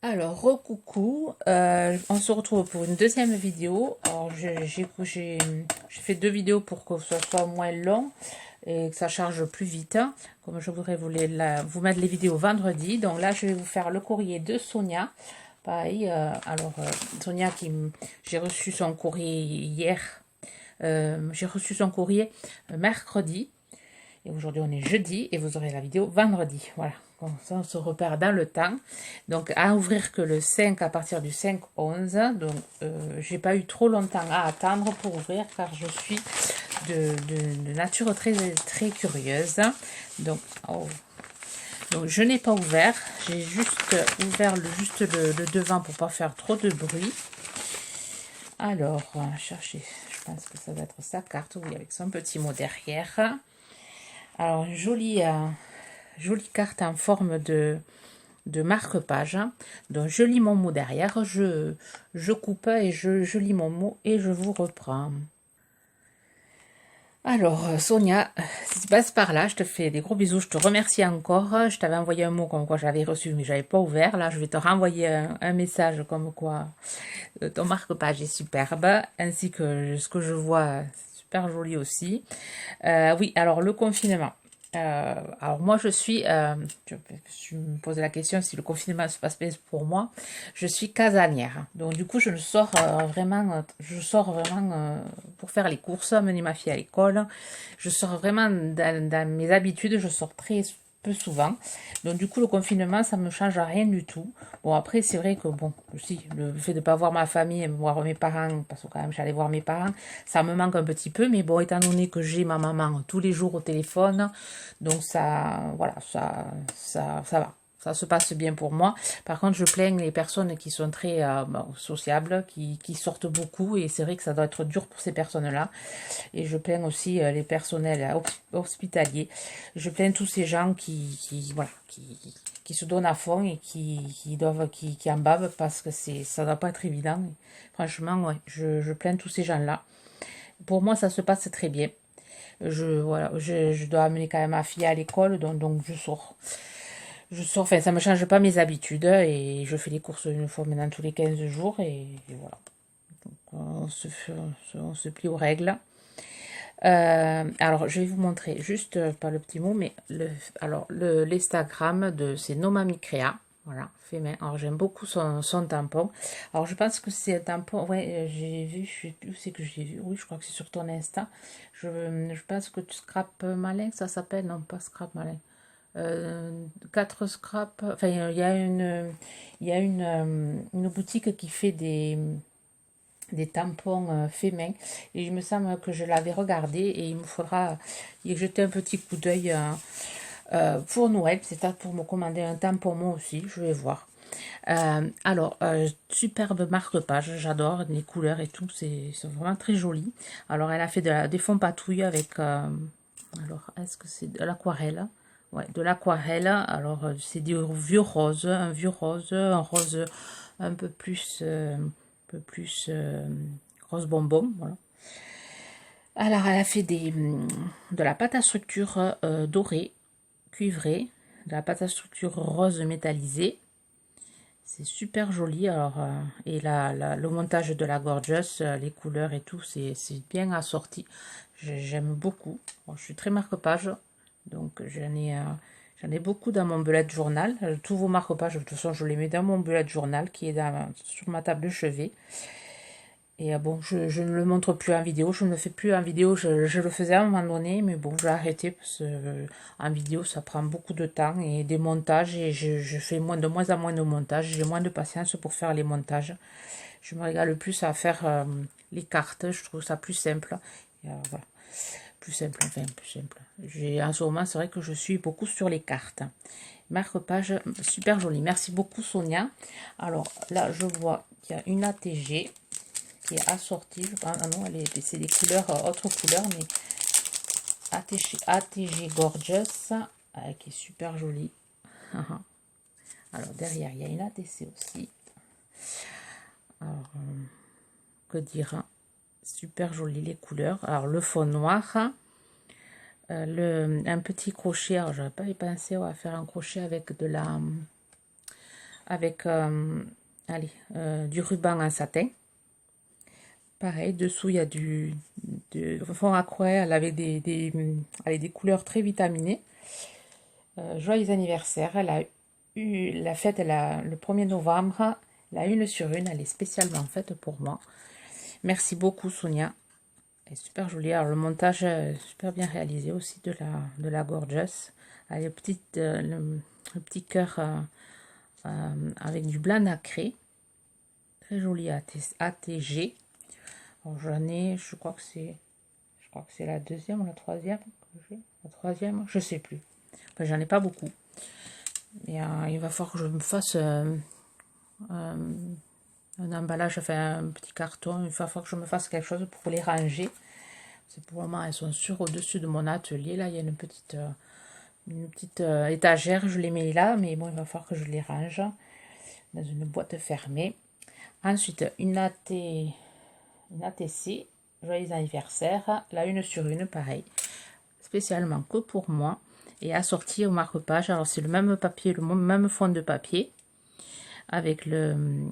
Alors, recoucou, on se retrouve pour une deuxième vidéo. Alors, j'ai fait deux vidéos pour que ce soit moins long et que ça charge plus vite. Comme je voudrais vous mettre les vidéos vendredi. Donc là, je vais vous faire le courrier de Sonia. Pareil, Sonia j'ai reçu son courrier hier. J'ai reçu son courrier mercredi. Et aujourd'hui, on est jeudi et vous aurez la vidéo vendredi. Voilà, comme ça, on se repère dans le temps. Donc, à ouvrir que le 5 à partir du 5-11. Donc, j'ai pas eu trop longtemps à attendre pour ouvrir car je suis de nature très, très curieuse. Donc, donc je n'ai pas ouvert. J'ai juste ouvert le devant pour pas faire trop de bruit. Alors, on va chercher. Je pense que ça va être sa carte, oui, avec son petit mot derrière. Alors, jolie carte en forme de marque-page. Donc, je lis mon mot derrière, je coupe et je lis mon mot et je vous reprends. Alors, Sonia, si tu passes par là, je te fais des gros bisous, je te remercie encore. Je t'avais envoyé un mot comme quoi j'avais reçu, mais j'avais pas ouvert. Là, je vais te renvoyer un message comme quoi ton marque-page est superbe, ainsi que ce que je vois, super joli aussi. Oui, alors le confinement. Alors moi je suis, je me pose la question si le confinement se passe bien pour moi. Je suis casanière, donc du coup je sors vraiment pour faire les courses, mener ma fille à l'école. Je sors vraiment dans mes habitudes, je sors très peu souvent. Donc du coup le confinement ça me change rien du tout. Bon après c'est vrai que bon aussi le fait de pas voir ma famille et voir mes parents, parce que quand même j'allais voir mes parents, ça me manque un petit peu, mais bon étant donné que j'ai ma maman tous les jours au téléphone, donc ça voilà ça va. Ça se passe bien pour moi. Par contre, je plains les personnes qui sont très sociables, qui sortent beaucoup, et c'est vrai que ça doit être dur pour ces personnes-là. Et je plains aussi les personnels hospitaliers. Je plains tous ces gens voilà, qui se donnent à fond et qui en bavent parce que ça doit pas être évident. Franchement, ouais, je plains tous ces gens-là. Pour moi, ça se passe très bien. Voilà, je dois amener quand même ma fille à l'école, donc je sors. Je sors, enfin, ça me change pas mes habitudes et je fais les courses une fois maintenant tous les 15 jours et voilà. Donc, on se plie aux règles. Alors, je vais vous montrer juste, pas le petit mot, mais l'Instagram de c'est Nomami Créa. Voilà, fait main. Alors, j'aime beaucoup son tampon. Alors, je pense que c'est un tampon. Ouais, j'ai vu, je sais plus où c'est que j'ai vu. Oui, je crois que c'est sur ton Insta. Je pense que tu Scrap Malin, ça s'appelle. Non, pas Scrap Malin. 4 scraps. Enfin, il y a une boutique qui fait des tampons faits main et il me semble que je l'avais regardé et il me faudra y jeter un petit coup d'œil pour Noël, c'est-à-dire pour me commander un tampon moi aussi, je vais voir. Superbe marque-page, j'adore les couleurs et tout, c'est vraiment très joli. Alors elle a fait des fonds patouilles avec, alors est-ce que c'est de l'aquarelle? Ouais, de l'aquarelle. Alors c'est du vieux rose, un rose un peu plus rose bonbon, voilà. Alors, elle a fait de la pâte à structure dorée, cuivrée, de la pâte à structure rose métallisée. C'est super joli. Alors, et le montage de la Gorgeous, les couleurs et tout, c'est bien assorti. J'aime beaucoup. Bon, je suis très marque-page, donc j'en ai beaucoup dans mon bullet journal. Tous vos marque-pages, de toute façon, je les mets dans mon bullet journal qui est sur ma table de chevet. Et bon, je ne le montre plus en vidéo, je ne le fais plus en vidéo, je le faisais à un moment donné, mais bon, j'ai arrêté parce que en vidéo, ça prend beaucoup de temps et des montages, et je fais de moins en moins de montages, j'ai moins de patience pour faire les montages. Je me régale plus à faire les cartes, je trouve ça plus simple. Et, voilà. Plus simple, enfin, plus simple. En ce moment, c'est vrai que je suis beaucoup sur les cartes. Marque-page super jolie. Merci beaucoup, Sonia. Alors là, je vois qu'il y a une ATG qui est assortie. Ah non, c'est des couleurs, autres couleurs, mais ATG Gorgeous, qui est super jolie. Alors derrière, il y a une ATC aussi. Alors, que dire, hein? Super joli les couleurs. Alors le fond noir, un petit crochet. Alors j'aurais pas y pensé à faire un crochet avec avec allez, du ruban en satin. Pareil, dessous il y a du fond aquarelle avec des couleurs très vitaminées. Joyeux anniversaire, elle a eu la fête le 1er novembre, la 1 sur 1, elle est spécialement faite pour moi. Merci beaucoup Sonia, elle est super jolie. Alors le montage est super bien réalisé aussi de la Gorgeous. Elle a le petit cœur avec du blanc nacré, très joli ATG. Alors j'en ai, je crois que c'est la deuxième ou la troisième que j'ai. La troisième, je sais plus. Enfin, j'en ai pas beaucoup. Mais il va falloir que je me fasse un emballage, enfin un petit carton. Il va falloir que je me fasse quelque chose pour les ranger. C'est pour le moment, elles sont sur au-dessus de mon atelier. Là, il y a une petite étagère. Je les mets là, mais bon, il va falloir que je les range dans une boîte fermée. Ensuite, une ATC, joyeux anniversaire, la 1 sur 1, pareil, spécialement que pour moi, et assortie au marque-page. Alors c'est le même papier, le même fond de papier, avec de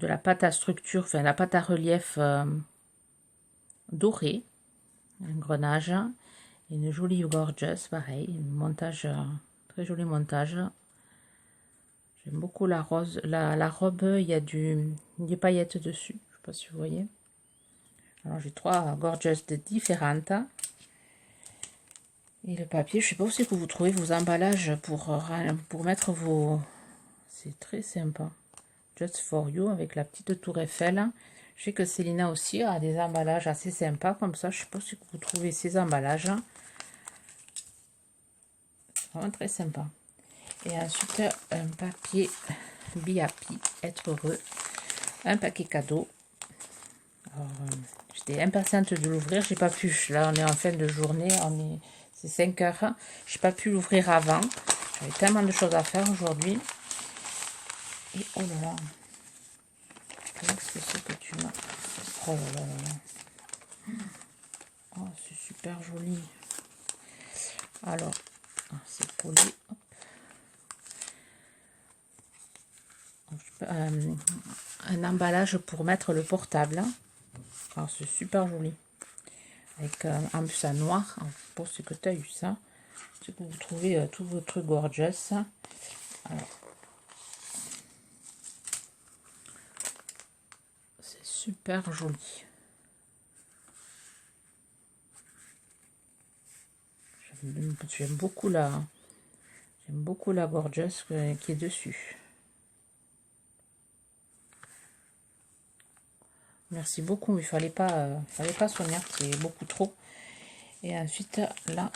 la pâte à structure, enfin la pâte à relief dorée, un grenage, et une jolie Gorgeous, pareil, un montage, très joli montage. J'aime beaucoup la rose, la robe, il y a des paillettes dessus, je ne sais pas si vous voyez. Alors j'ai 3 Gorgeous différentes. Et le papier, je ne sais pas où c'est que vous trouvez vos emballages pour mettre vos... C'est très sympa. Just for you avec la petite tour Eiffel. Je sais que Célina aussi a des emballages assez sympas comme ça. Je ne sais pas où c'est que vous trouvez ces emballages. C'est vraiment très sympa. Et ensuite, un papier Be Happy, être heureux. Un paquet cadeau. J'étais impatiente de l'ouvrir. J'ai pas pu. Là, on est en fin de journée. C'est 5 heures. J'ai pas pu l'ouvrir avant. J'avais tellement de choses à faire aujourd'hui. Et oh là là. Qu'est-ce que c'est que tu m'as... Oh là là là là. Oh, c'est super joli. Alors, c'est collé. Hop. Un emballage pour mettre le portable. Alors, c'est super joli. Avec en plus un noir. Pour ce que tu as eu ça. C'est que vous trouvez tout votre Gorgeous. Alors, c'est super joli. J'aime beaucoup la Gorgeous qui est dessus. Merci beaucoup, mais il fallait pas Sonia, c'est beaucoup trop. Et ensuite là,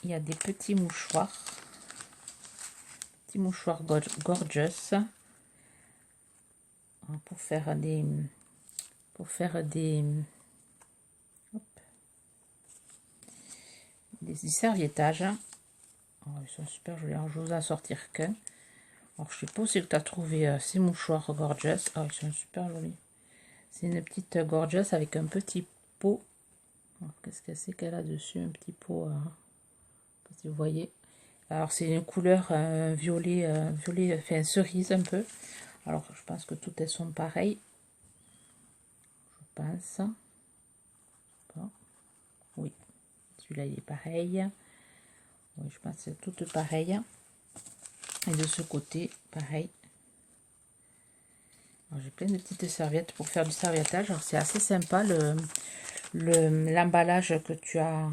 il y a des petits mouchoirs. Petits mouchoirs Gorgeous. Pour faire des serviettages. Oh, ils sont super jolis. Alors, je vais vous en sortir qu'un. Alors, je sais pas où c'est que tu as trouvé ces mouchoirs Gorgeous. Oh, ils sont super jolis. C'est une petite Gorgeous avec un petit pot. Qu'est-ce que c'est qu'elle a dessus? Un petit pot. Si vous voyez. Alors, c'est une couleur violet, enfin cerise un peu. Alors, je pense que toutes elles sont pareilles. Je pense. Bon. Oui. Celui-là, il est pareil. Oui, je pense que c'est toutes pareilles. Et de ce côté, pareil. J'ai plein de petites serviettes pour faire du serviettage. Alors, c'est assez sympa l'emballage que tu as.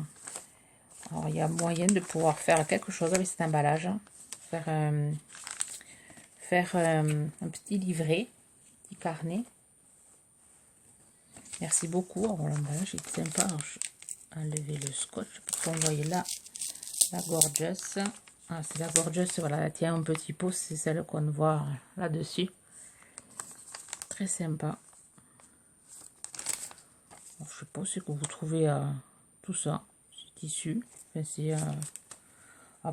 Alors, il y a moyen de pouvoir faire quelque chose avec cet emballage. Faire un petit livret, un petit carnet. Merci beaucoup. Alors, l'emballage est sympa. Alors, je vais enlever le scotch pour qu'on voit là la Gorgeous. Ah, c'est la Gorgeous, voilà, elle tient un petit pot, c'est celle qu'on voit là-dessus. Très sympa. Alors, je sais pas si vous trouvez tout ça, ce tissu. Enfin, c'est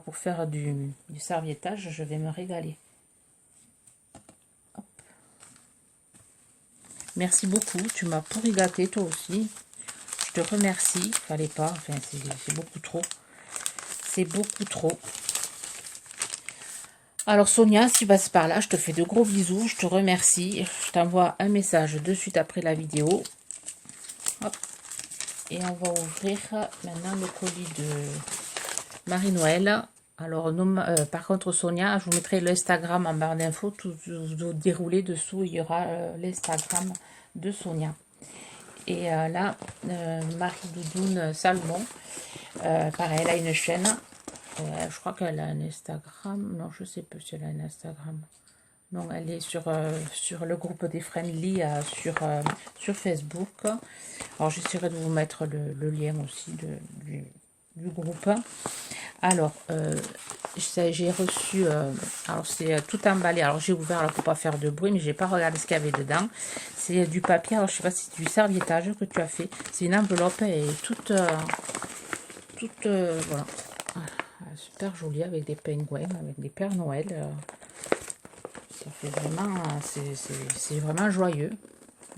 pour faire du serviettage, je vais me régaler. Hop. Merci beaucoup, tu m'as pourri gâté toi aussi. Je te remercie, fallait pas, enfin c'est beaucoup trop. C'est beaucoup trop. Alors Sonia, si tu passes par là, je te fais de gros bisous, je te remercie. Je t'envoie un message de suite après la vidéo. Hop. Et on va ouvrir maintenant le colis de Marie-Noël. Alors, par contre, Sonia, je vous mettrai l'Instagram en barre d'infos, tout déroulé dessous, il y aura l'Instagram de Sonia. Et là, Marie Doudoune Salomon, pareil, elle a une chaîne. Je crois qu'elle a un Instagram. Non, je sais pas si elle a un Instagram. Non, elle est sur le groupe des Friendly sur Facebook. Alors, j'essaierai de vous mettre le lien aussi du groupe. Alors, j'ai reçu, alors c'est tout emballé. Alors, j'ai ouvert là, pour pas faire de bruit, mais j'ai pas regardé ce qu'il y avait dedans. C'est du papier, alors je sais pas si c'est du serviettage que tu as fait. C'est une enveloppe et toute voilà. Super jolie avec des pingouins, avec des Pères Noël. Ça fait vraiment, c'est vraiment joyeux.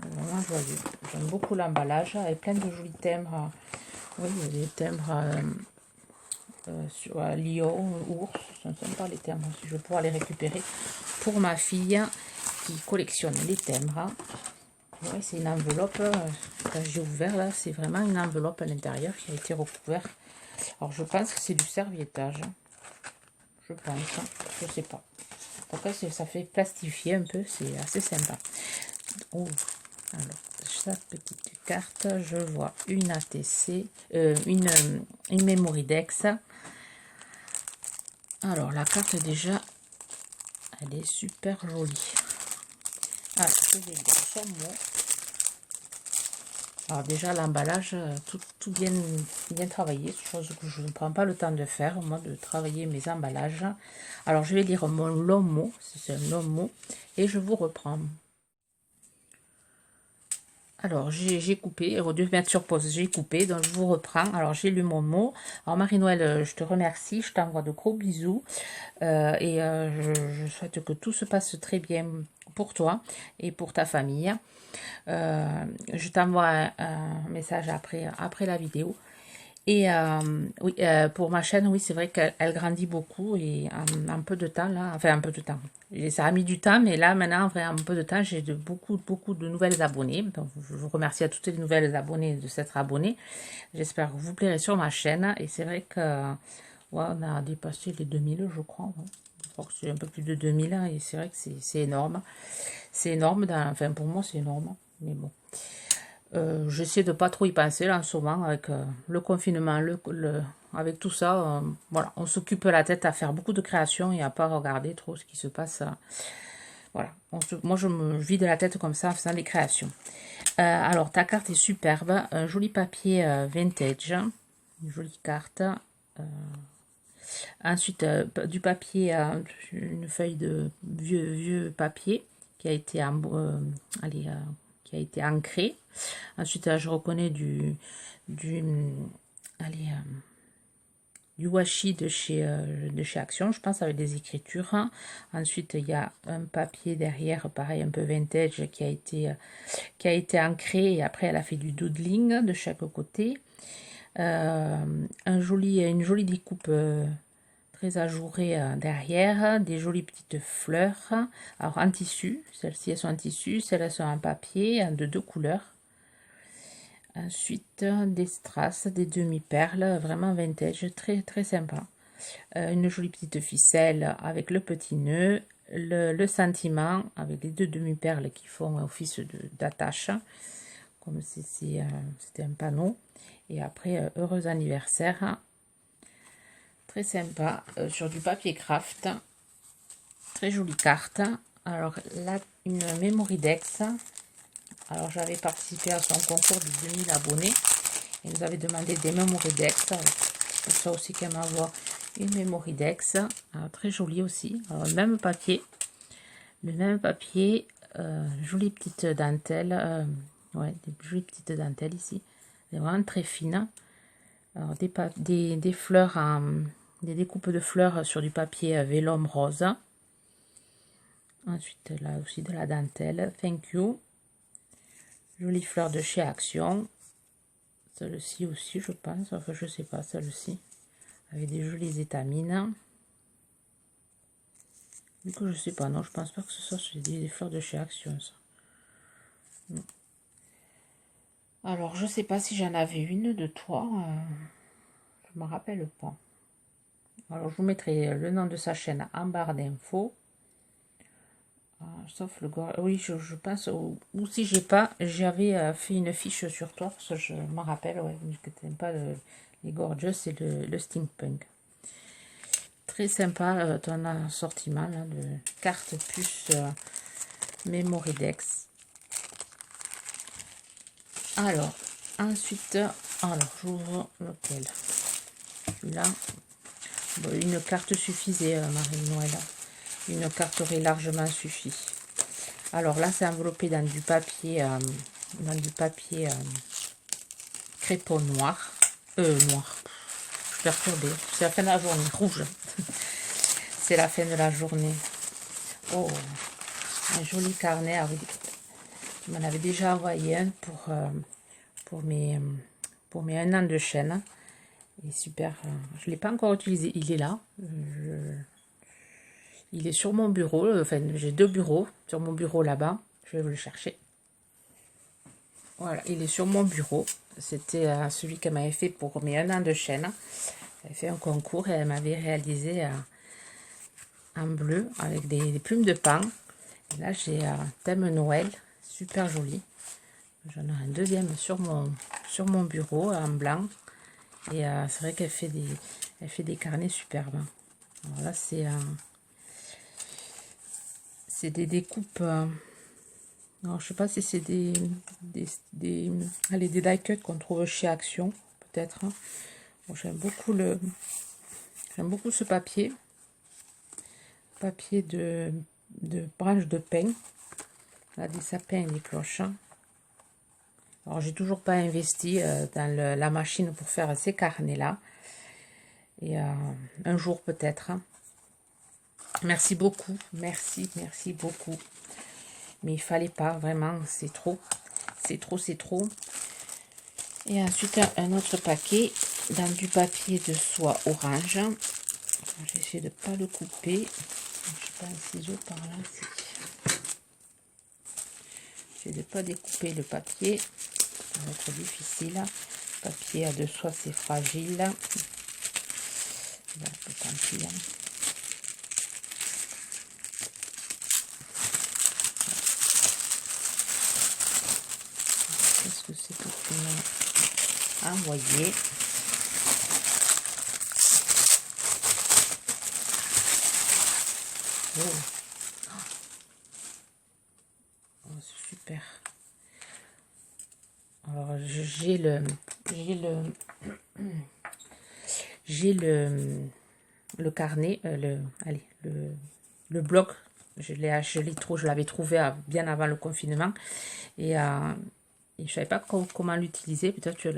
Vraiment joyeux. J'aime beaucoup l'emballage avec plein de jolis timbres. Oui, il y a des timbres sur lion, ours. Ce ne sont pas les timbres. Si je vais pouvoir les récupérer pour ma fille qui collectionne les timbres. Oui, c'est une enveloppe. Quand j'ai ouvert là, c'est vraiment une enveloppe à l'intérieur qui a été recouverte. Alors je pense que c'est du serviettage. Je pense. Je sais pas. En tout cas, ça fait plastifier un peu. C'est assez sympa. Oh. Alors, chaque petite carte, je vois une ATC, une Memorydex. Alors, la carte, déjà, elle est super jolie. Ah, je vais lire son mot. Alors, déjà, l'emballage, tout bien travaillé, chose que je ne prends pas le temps de faire, moi, de travailler mes emballages. Alors, je vais lire mon long mot, c'est un long mot, et je vous reprends. Alors, j'ai coupé, au lieu de mettre sur pause, j'ai coupé, donc je vous reprends. Alors, j'ai lu mon mot. Alors, Marie-Noël, je te remercie, je t'envoie de gros bisous. Je souhaite que tout se passe très bien pour toi et pour ta famille. Je t'envoie un message après la vidéo. Et oui, pour ma chaîne, oui, c'est vrai qu'elle grandit beaucoup et en peu de temps, là, enfin un peu de temps. Et ça a mis du temps, mais là, maintenant, en vrai, en peu de temps, j'ai beaucoup de nouvelles abonnées. Donc, je vous remercie à toutes les nouvelles abonnées de s'être abonnées. J'espère que vous plairez sur ma chaîne. Et c'est vrai que, ouais, on a dépassé les 2000, je crois. Ouais. Je crois que c'est un peu plus de 2000 et c'est vrai que c'est énorme. C'est énorme, enfin pour moi, c'est énorme. Mais bon. J'essaie de pas trop y penser là en ce moment avec le confinement, avec tout ça. Voilà, on s'occupe la tête à faire beaucoup de créations et à pas regarder trop ce qui se passe. Voilà, moi je me vide la tête comme ça en faisant des créations. Alors ta carte est superbe, un joli papier vintage, une jolie carte. Ensuite du papier, une feuille de vieux papier qui a été qui a été ancré. Ensuite, je reconnais allez, du washi de chez Action, je pense, avec des écritures. Ensuite, il y a un papier derrière, pareil, un peu vintage, qui a été ancré. Et après, elle a fait du doodling de chaque côté. Une jolie découpe très ajourée derrière. Des jolies petites fleurs. Alors, en tissu. Celles-ci, elles sont en tissu. Celles-là sont en papier, de deux couleurs. Ensuite, des strass, des demi-perles, vraiment vintage, très sympa. Une jolie petite ficelle avec le petit nœud, le sentiment avec les deux demi-perles qui font office d'attache, comme si c'était un panneau. Et après, heureux anniversaire, très sympa, sur du papier craft, très jolie carte. Alors là, une Memorydex. Alors j'avais participé à son concours de 2000 abonnés. Il nous avait demandé des Memorydex. Pour ça aussi qu'elle m'envoie une Memorydex. Très jolie aussi. Alors, le même papier. Jolie petite dentelle. Ouais, des jolies petites dentelles ici. C'est vraiment très fine. Alors, des fleurs, des découpes de fleurs sur du papier vélum rose. Ensuite, là aussi de la dentelle. Thank you. Jolie fleur de chez Action. Celle-ci aussi, je pense. Enfin, je sais pas, celle-ci. Avec des jolies étamines. Du coup, je sais pas, non, je pense pas que ce soit des fleurs de chez Action, ça. Non. Alors, je sais pas si j'en avais une de toi, je me rappelle pas. Alors, je vous mettrai le nom de sa chaîne en barre d'infos. Sauf le gorge. Oui, je pense. Ou si j'ai pas, j'avais fait une fiche sur toi, parce que je me rappelle, ouais, que tu n'aimes pas les gorgeous, c'est le steampunk. Très sympa ton assortiment là, de cartes puces Memoridex. Alors, ensuite, alors j'ouvre lequel? Celui-là. Bon, une carte suffisait, Marie-Noël. Une carte aurait largement suffi. Alors là, c'est enveloppé dans du papier, crépon noir. Noir. Je suis perturbée. C'est la fin de la journée. Rouge. C'est la fin de la journée. Oh, un joli carnet. Ah oui, tu m'en avais déjà envoyé un pour mes 1 an de chaîne. Il est super. Je ne l'ai pas encore utilisé. Il est là. Il est sur mon bureau. Enfin, j'ai 2 bureaux. Sur mon bureau là-bas. Je vais vous le chercher. Voilà, il est sur mon bureau. C'était celui qu'elle m'avait fait pour mes 1 an de chaîne. Elle avait fait un concours et elle m'avait réalisé en bleu avec des plumes de pain. Et là, j'ai un thème Noël. Super joli. J'en ai un deuxième sur mon bureau en blanc. Et c'est vrai qu'elle fait des carnets superbes. Alors là, c'est des découpes. Alors, je sais pas si c'est des die cut qu'on trouve chez Action, peut-être. Bon, j'aime beaucoup ce papier. Papier de branches de pin. Là, des sapins et des cloches. Alors, j'ai toujours pas investi dans la machine pour faire ces carnets-là. Et un jour peut-être. Merci beaucoup. Merci beaucoup. Mais il fallait pas, vraiment, c'est trop. C'est trop. Et ensuite, un autre paquet dans du papier de soie orange. J'essaie de pas le couper. Je n'ai pas un ciseau par là. J'essaie de pas découper le papier. Ça va être difficile. Le papier de soie, c'est fragile. Là, tant pis, hein. Qu'est-ce que c'est que tu m'as envoyé? Oh, c'est super. Alors j'ai le carnet, le bloc. Je l'avais trouvé bien avant le confinement et je savais pas comment l'utiliser. Peut-être que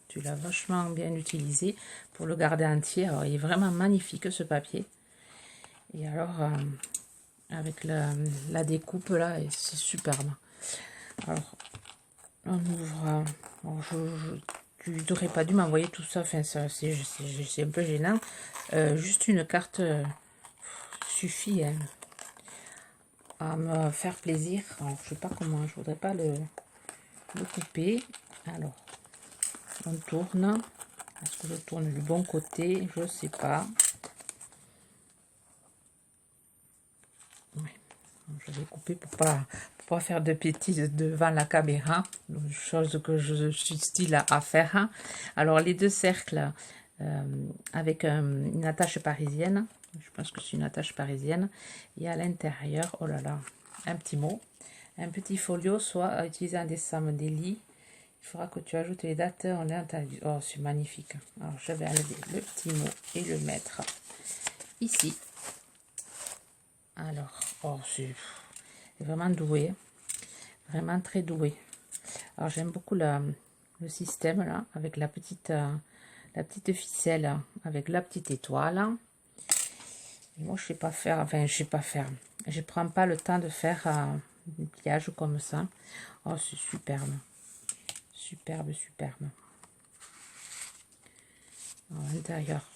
tu l'as vachement bien utilisé pour le garder entier. Alors, il est vraiment magnifique ce papier. Et alors, avec la découpe là, c'est superbe. Alors, on ouvre. Tu n'aurais pas dû m'envoyer tout ça. Enfin, c'est un peu gênant. Juste une carte suffit hein, à me faire plaisir. Alors, je sais pas comment. Je voudrais pas le couper. Alors, on tourne. Est-ce que je tourne du bon côté? Je sais pas. Ouais. Je vais couper pour pas faire de bêtises devant la caméra, chose que je suis style à faire. Alors les 2 cercles avec une attache parisienne, je pense que c'est une attache parisienne, et à l'intérieur, oh là là, un petit mot, un petit folio, soit utilisé en décembre des lits. Il faudra que tu ajoutes les dates, on est entendu. Oh, c'est magnifique. Alors je vais enlever le petit mot et le mettre ici. Alors, oh, c'est vraiment doué, vraiment très doué. Alors j'aime beaucoup le système là, avec la petite ficelle, avec la petite étoile. Et moi je sais pas faire, je prends pas le temps de faire un pliage comme ça. Oh, c'est superbe, superbe. À l'intérieur,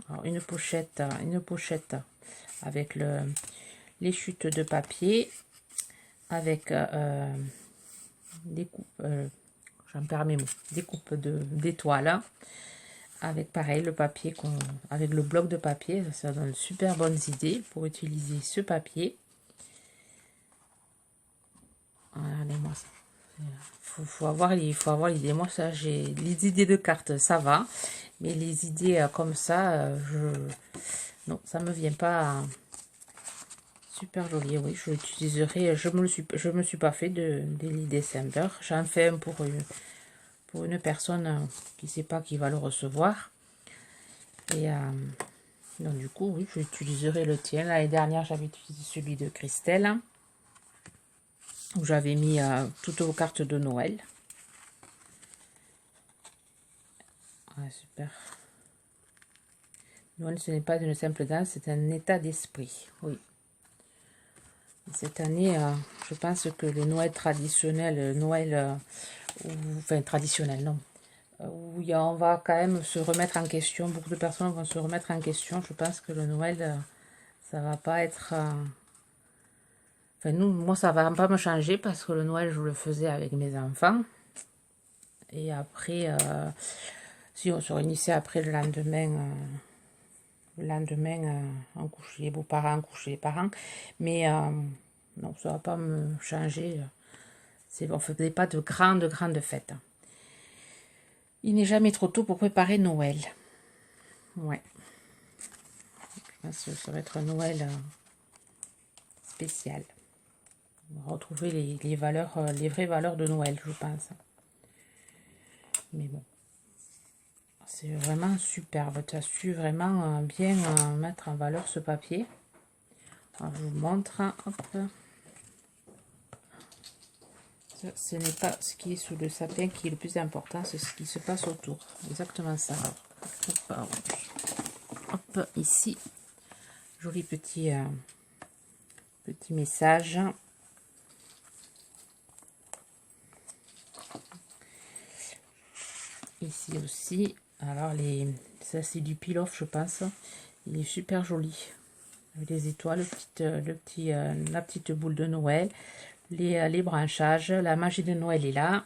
alors une pochette avec les chutes de papier, avec des coupes, j'en perds mes mots, des coupes d'étoiles, avec pareil le papier, avec le bloc de papier. Ça donne super bonnes idées pour utiliser ce papier. Regardez-moi ça. Faut avoir l'idée. Moi, ça, j'ai les idées de cartes, ça va, mais les idées comme ça, non, ça me vient pas. Super joli. Oui, je l'utiliserai. Je me suis pas fait de December. J'en fais un pour une personne qui sait pas qui va le recevoir. Et donc du coup, oui, j'utiliserai le tien. L'année dernière, j'avais utilisé celui de Christelle, où j'avais mis toutes vos cartes de Noël. Ah, super. Noël, ce n'est pas une simple danse, c'est un état d'esprit. Oui. Et cette année, je pense que le Noël traditionnel, enfin traditionnel, non, où on va quand même se remettre en question. Beaucoup de personnes vont se remettre en question. Je pense que le Noël, ça va pas être... Enfin, moi, ça va pas me changer parce que le Noël, je le faisais avec mes enfants. Et après, si on se réunissait après le lendemain, on couchait les beaux-parents, on couchait les parents. Mais non, ça va pas me changer. On ne faisait pas de grandes fêtes. Il n'est jamais trop tôt pour préparer Noël. Ouais. Je pense que ça va être un Noël spécial. On va retrouver les valeurs, les vraies valeurs de Noël, je pense. Mais bon. C'est vraiment superbe. Tu as su vraiment bien mettre en valeur ce papier. Alors, je vous montre. Hop. Ce n'est pas ce qui est sous le sapin qui est le plus important, c'est ce qui se passe autour. Exactement ça. Hop, ici. Joli petit message. Ici aussi. Alors, ça c'est du peel-off, je pense. Il est super joli. Les étoiles, la petite boule de Noël. Les branchages, la magie de Noël est là,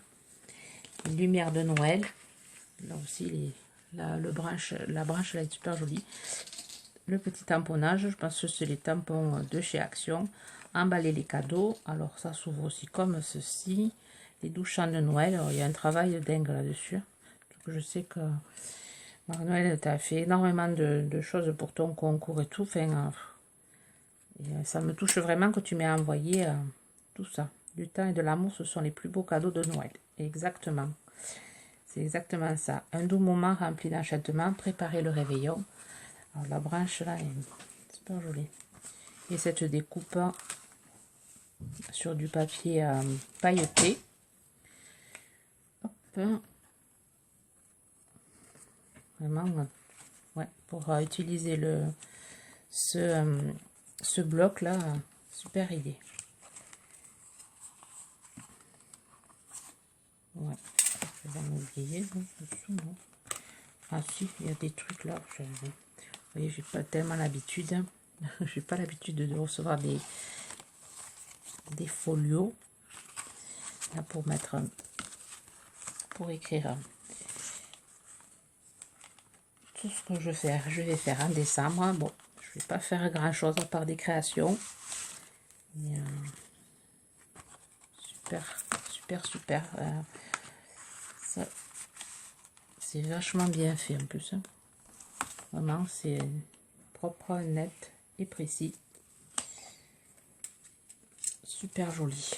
les lumières de Noël, là aussi la branche là est super jolie, le petit tamponnage, je pense que c'est les tampons de chez Action, emballer les cadeaux, alors ça s'ouvre aussi comme ceci, les 12 chants de Noël. Alors, il y a un travail dingue là-dessus, je sais que Marie-Noël t'a fait énormément de choses pour ton concours et tout, enfin, ça me touche vraiment que tu m'aies envoyé tout ça. Du temps et de l'amour, ce sont les plus beaux cadeaux de Noël. Exactement. C'est exactement ça. Un doux moment rempli d'enchantement. Préparer le réveillon. Alors, la branche là est super jolie. Et cette découpe sur du papier pailleté. Hop. Vraiment, ouais, pour utiliser ce bloc là. Super idée. Ouais, je vais m'oublier. Non. Ah si, il y a des trucs là. Vous voyez, j'ai pas tellement l'habitude. J'ai pas l'habitude de recevoir des folios. Là pour mettre, pour écrire tout ce que je vais faire en décembre. Bon, je vais pas faire grand chose à part des créations. Mais, super. C'est vachement bien fait en plus. Vraiment, c'est propre, net et précis. Super joli.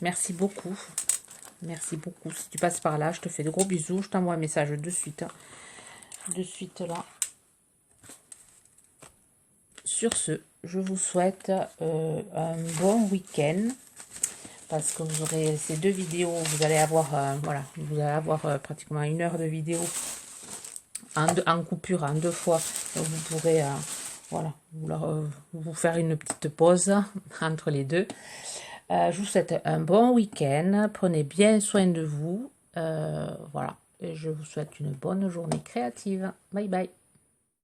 Merci beaucoup. Merci beaucoup. Si tu passes par là, je te fais de gros bisous. Je t'envoie un message de suite. De suite là. Sur ce, je vous souhaite un bon week-end. Parce que vous aurez ces deux vidéos, vous allez avoir, voilà, vous allez avoir pratiquement 1 heure de vidéo en coupure, en 2 fois. Donc vous pourrez, voilà, vous faire une petite pause entre les deux. Je vous souhaite un bon week-end. Prenez bien soin de vous. Voilà, et je vous souhaite une bonne journée créative. Bye bye.